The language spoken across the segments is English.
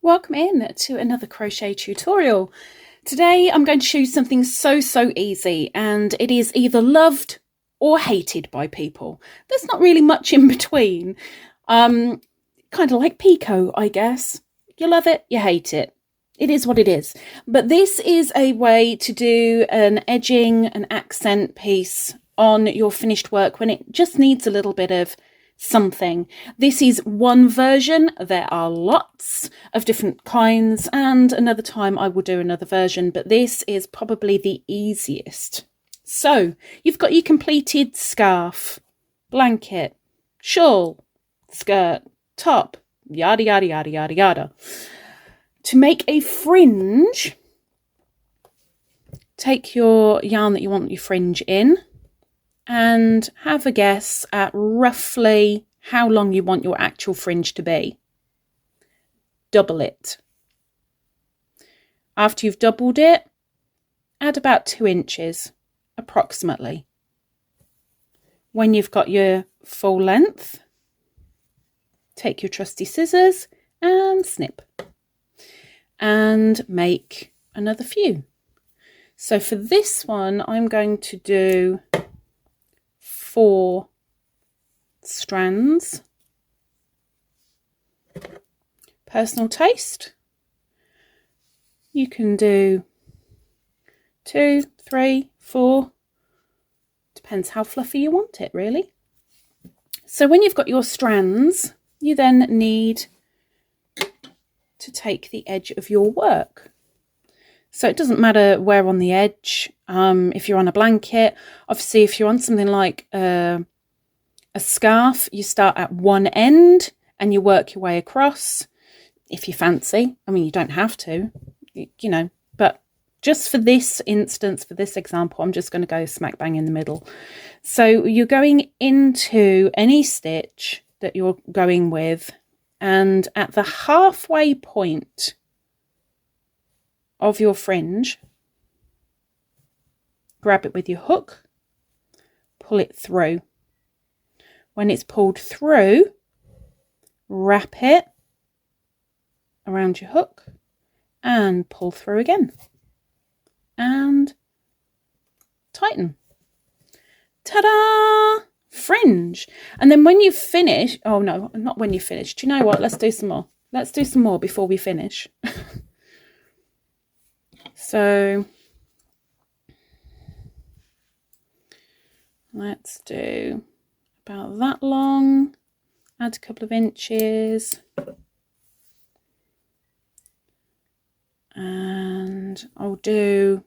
Welcome in to another crochet tutorial. Today I'm going to show you something so easy, and it is either loved or hated by people. There's not really much in between. Kind of like Pico, I guess. You love it, you hate it. It is what it is. But this is a way to do an edging, an accent piece on your finished work when it just needs a little bit of something. This is one version. There are lots of different kinds, and another time I will do another version, but this is probably the easiest. So you've got your completed scarf, blanket, shawl, skirt, top, yada yada yada yada yada. To make a fringe, take your yarn that you want your fringe in and have a guess at roughly how long you want your actual fringe to be. Double it. After you've doubled it, add about 2 inches, approximately. When you've got your full length, take your trusty scissors and snip. And make another few. So for this one, I'm going to do 4 strands. Personal taste. You can do 2, 3, 4. Depends how fluffy you want it, really. So when you've got your strands, you then need to take the edge of your work. So it doesn't matter where on the edge. If you're on a blanket, obviously if you're on something like a scarf, you start at one end and you work your way across if you fancy. I mean, you don't have to, you know, but just for this instance, for this example, I'm just going to go smack bang in the middle. So you're going into any stitch that you're going with, and at the halfway point of your fringe, grab it with your hook, pull it through. When it's pulled through, wrap it around your hook and pull through again and tighten. Ta-da! Fringe. And then when you finish, oh no, not when you finish. Do you know what? Let's do some more. Let's do some more before we finish. So let's do about that long, add a couple of inches, and I'll do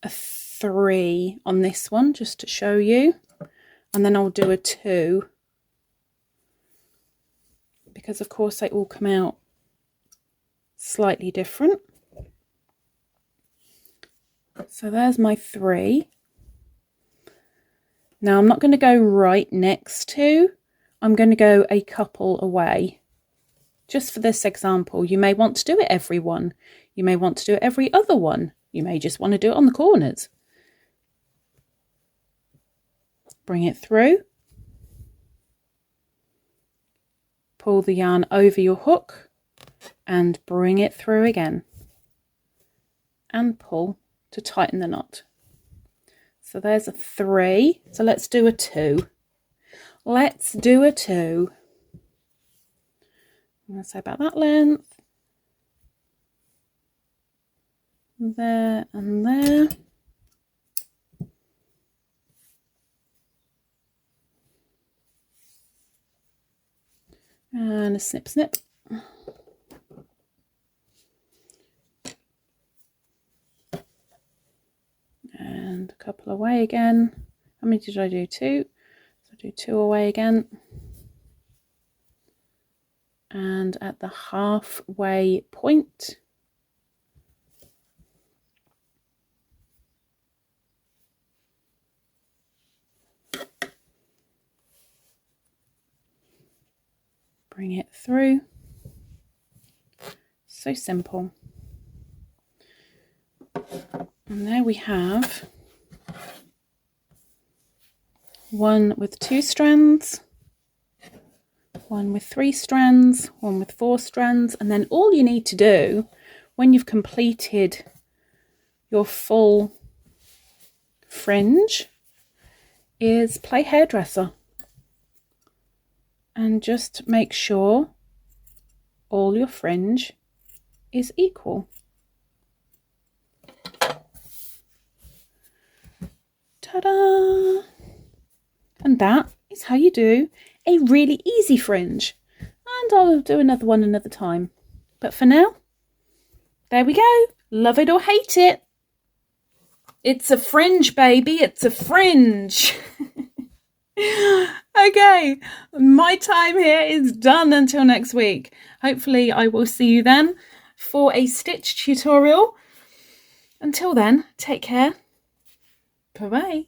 a 3 on this one just to show you, and then I'll do a 2 because of course they all come out slightly different. So there's my 3. Now I'm not going to go right next to, I'm going to go a couple away. Just for this example, you may want to do it every one. You may want to do it every other one. You may just want to do it on the corners. Bring it through. Pull the yarn over your hook and bring it through again. And pull to tighten the knot. So there's a 3. So let's do a 2. Let's do a 2. I'm going to say about that length. There and there. And a snip snip. And a couple away again. How many did I do? 2. So do 2 away again. And at the halfway point, bring it through. So simple. And there we have one with 2 strands, one with 3 strands, one with 4 strands, and then all you need to do when you've completed your full fringe is play hairdresser and just make sure all your fringe is equal. Ta-da! And that is how you do a really easy fringe. And I'll do another one another time. But for now, there we go. Love it or hate it. It's a fringe, baby. It's a fringe. Okay, my time here is done until next week. Hopefully I will see you then for a stitch tutorial. Until then, take care. Bye-bye.